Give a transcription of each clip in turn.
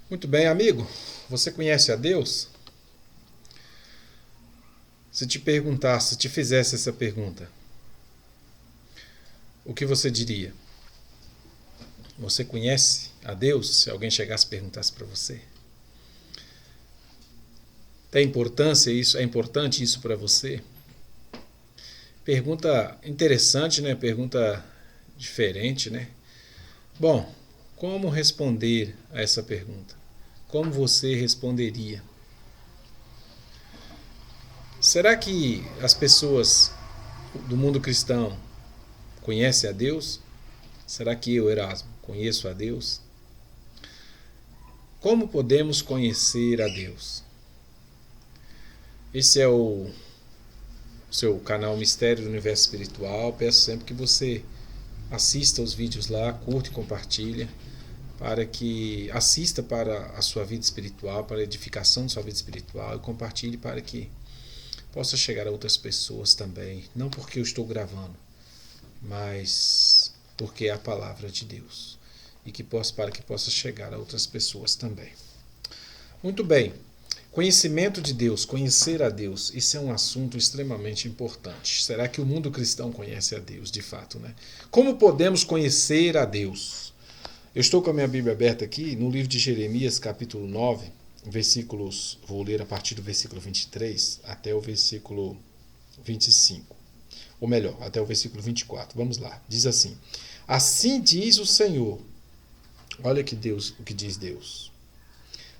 Muito bem, amigo. Você conhece a Deus? Se te perguntasse, se te fizesse essa pergunta, o que você diria? Você conhece a Deus? Se alguém chegasse e perguntasse para você. Tem importância isso? É importante isso para você? Pergunta interessante, né? Pergunta diferente, né? Bom, como responder a essa pergunta? Como você responderia? Será que as pessoas do mundo cristão conhecem a Deus? Será que eu, Erasmo, conheço a Deus? Como podemos conhecer a Deus? Esse é o seu canal Mistério do Universo Espiritual. Peço sempre que você assista os vídeos lá, curta e compartilha, para que assista para a sua vida espiritual, para a edificação da sua vida espiritual e compartilhe para que possa chegar a outras pessoas também. Não porque eu estou gravando, mas porque é a palavra de Deus e para que possa chegar a outras pessoas também. Muito bem. Conhecimento de Deus, conhecer a Deus, isso é um assunto extremamente importante. Será que o mundo cristão conhece a Deus, de fato, né? Como podemos conhecer a Deus? Eu estou com a minha Bíblia aberta aqui no livro de Jeremias, capítulo 9, versículos, vou ler a partir do versículo 23 até o versículo 25. Ou melhor, até o versículo 24. Vamos lá. Diz assim: Assim diz o Senhor. Olha o que diz Deus.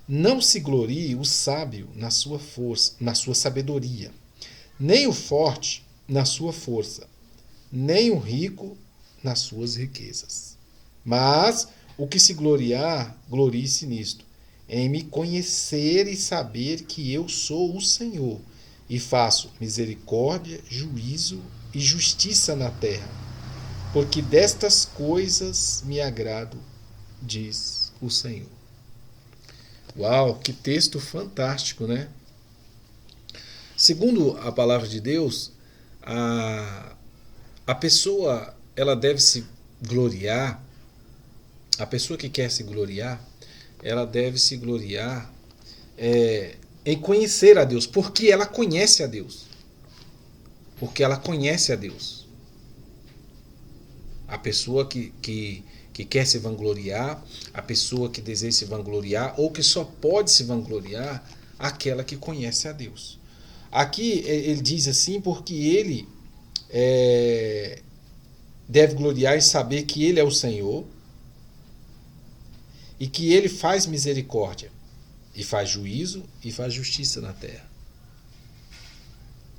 Não se glorie o sábio na sua força, na sua sabedoria, nem o forte na sua força, nem o rico nas suas riquezas. Mas o que se gloriar, glorie-se nisto, em me conhecer e saber que eu sou o Senhor, e faço misericórdia, juízo e justiça na terra, porque destas coisas me agrado, diz o Senhor. Uau, que texto fantástico, né? Segundo a palavra de Deus, a pessoa ela deve se gloriar, a pessoa que quer se gloriar, ela deve se gloriar em conhecer a Deus, porque ela conhece a Deus. Porque ela conhece a Deus. A pessoa que quer se vangloriar, a pessoa que deseja se vangloriar, ou que só pode se vangloriar, aquela que conhece a Deus. Aqui ele diz assim porque ele deve gloriar e saber que ele é o Senhor e que ele faz misericórdia e faz juízo e faz justiça na terra.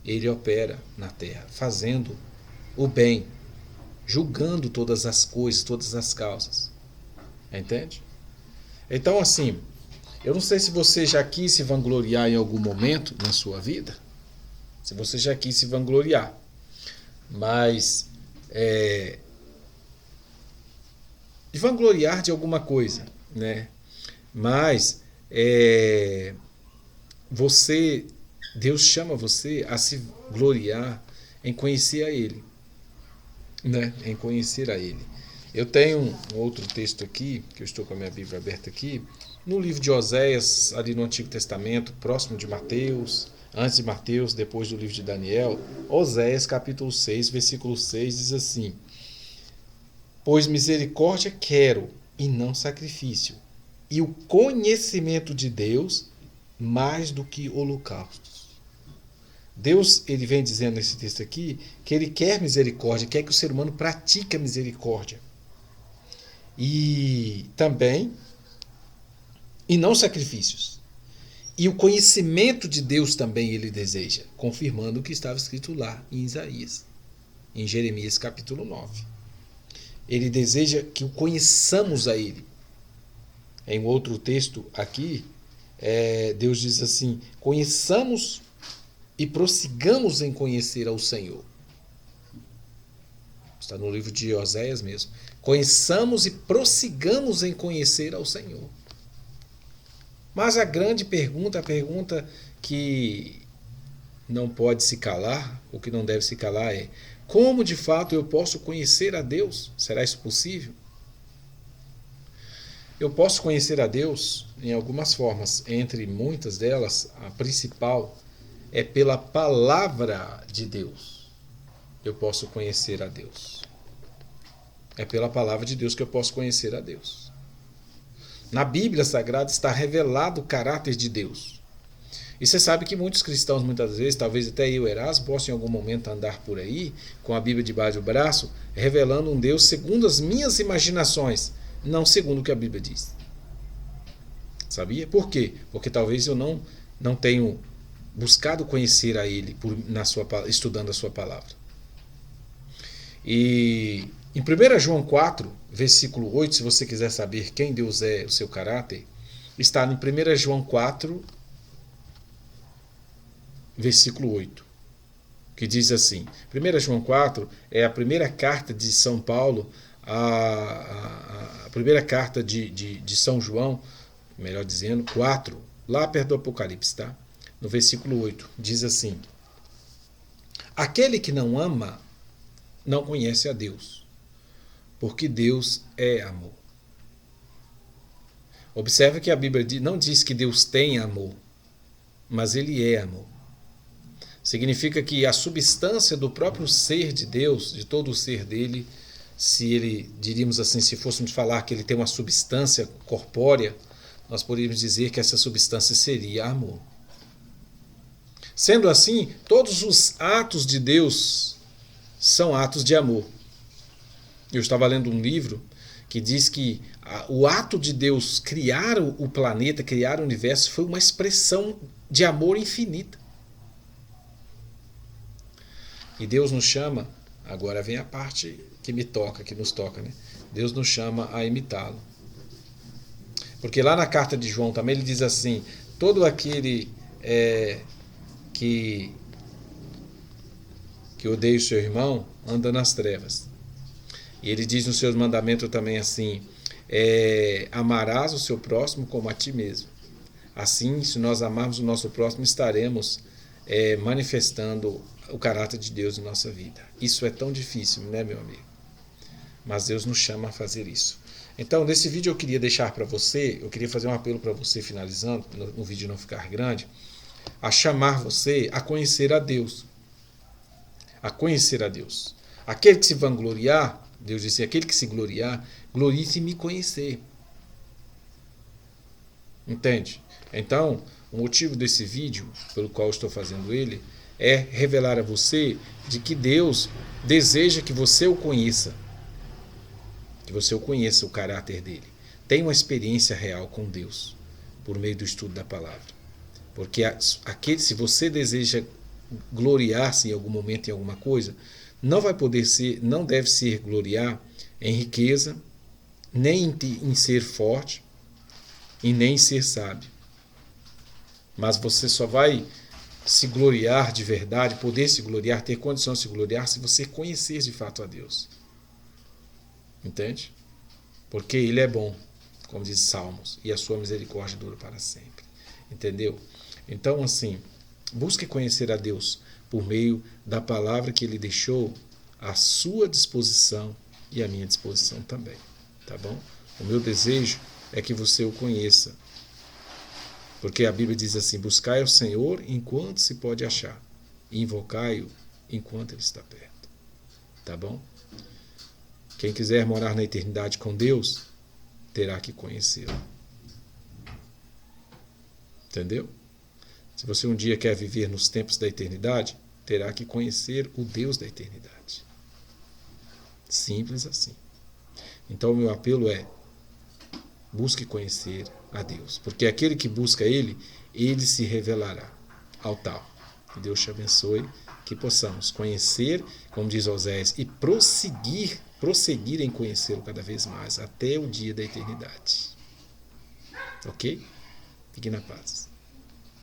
Ele opera na terra, fazendo o bem, julgando todas as coisas, todas as causas. Entende? Então, assim, eu não sei se você já quis se vangloriar em algum momento na sua vida, se você já quis se vangloriar, mas de vangloriar de alguma coisa, né? Mas você, Deus chama você a se gloriar em conhecer a Ele, né? Em conhecer a Ele. Eu tenho um outro texto aqui, que eu estou com a minha Bíblia aberta aqui, no livro de Oséias, ali no Antigo Testamento, próximo de Mateus, antes de Mateus, depois do livro de Daniel. Oséias capítulo 6, versículo 6 diz assim: Pois misericórdia quero e não sacrifício, e o conhecimento de Deus mais do que holocaustos. Deus, ele vem dizendo nesse texto aqui que ele quer misericórdia, quer que o ser humano pratique a misericórdia. E também, e não sacrifícios. E o conhecimento de Deus também ele deseja, confirmando o que estava escrito lá em Isaías, em Jeremias capítulo 9. Ele deseja que o conheçamos a ele. Em outro texto aqui, Deus diz assim: conheçamos e prossigamos em conhecer ao Senhor. Está no livro de Oséias mesmo. Conheçamos e prossigamos em conhecer ao Senhor. Mas a grande pergunta, a pergunta que não pode se calar, o que não deve se calar é: como de fato eu posso conhecer a Deus? Será isso possível? Eu posso conhecer a Deus em algumas formas, entre muitas delas, a principal é pela palavra de Deus. Eu posso conhecer a Deus. É pela palavra de Deus que eu posso conhecer a Deus. Na Bíblia Sagrada está revelado o caráter de Deus. E você sabe que muitos cristãos, muitas vezes, talvez até eu, Erasmo, possam em algum momento andar por aí, com a Bíblia debaixo do braço, revelando um Deus segundo as minhas imaginações, não segundo o que a Bíblia diz. Sabia? Por quê? Porque talvez eu não tenho buscado conhecer a Ele estudando a sua palavra. E em 1 João 4, versículo 8, se você quiser saber quem Deus é, o seu caráter, está em 1 João 4, versículo 8, que diz assim, 1 João 4 é a primeira carta de São Paulo, a primeira carta de São João, melhor dizendo, 4, lá perto do Apocalipse, tá? No versículo 8, diz assim, aquele que não ama não conhece a Deus, porque Deus é amor. Observe que a Bíblia não diz que Deus tem amor, mas Ele é amor. Significa que a substância do próprio ser de Deus, de todo o ser dele, se ele, diríamos assim, se fôssemos falar que ele tem uma substância corpórea, nós poderíamos dizer que essa substância seria amor. Sendo assim, todos os atos de Deus são atos de amor. Eu estava lendo um livro que diz que o ato de Deus criar o planeta, criar o universo, foi uma expressão de amor infinita. E Deus nos chama, agora vem a parte que me toca, que nos toca, né? Deus nos chama a imitá-lo. Porque lá na carta de João também ele diz assim, todo aquele que odeia o seu irmão anda nas trevas. E ele diz nos seus mandamentos também assim, amarás o seu próximo como a ti mesmo. Assim, se nós amarmos o nosso próximo, estaremos manifestando o caráter de Deus em nossa vida. Isso é tão difícil, né, meu amigo? Mas Deus nos chama a fazer isso. Então, nesse vídeo eu queria deixar para você, eu queria fazer um apelo para você, finalizando, no vídeo não ficar grande, a chamar você a conhecer a Deus. A conhecer a Deus. Aquele que se vangloriar, Deus disse, aquele que se gloriar, glorie-se em me conhecer. Entende? Então, o motivo desse vídeo, pelo qual eu estou fazendo ele, é revelar a você de que Deus deseja que você o conheça. Que você o conheça, o caráter dele. Tenha uma experiência real com Deus, por meio do estudo da palavra. Porque se você deseja gloriar-se em algum momento em alguma coisa, não deve ser gloriar em riqueza, nem em ser forte, e nem em ser sábio. Mas você só vai se gloriar de verdade, poder se gloriar, ter condição de se gloriar, se você conhecer de fato a Deus. Entende? Porque Ele é bom, como diz Salmos, e a sua misericórdia dura para sempre. Entendeu? Então, assim, busque conhecer a Deus por meio da palavra que Ele deixou à sua disposição e à minha disposição também. Tá bom? O meu desejo é que você o conheça. Porque a Bíblia diz assim, buscai ao Senhor enquanto se pode achar, e invocai-o enquanto Ele está perto. Tá bom? Quem quiser morar na eternidade com Deus, terá que conhecê-lo. Entendeu? Se você um dia quer viver nos tempos da eternidade, terá que conhecer o Deus da eternidade. Simples assim. Então o meu apelo é, busque conhecer a Deus, porque aquele que busca Ele, Ele se revelará ao tal. Que Deus te abençoe, que possamos conhecer, como diz Oséias, e prosseguir em conhecê-lo cada vez mais, até o dia da eternidade. Ok? Fique na paz.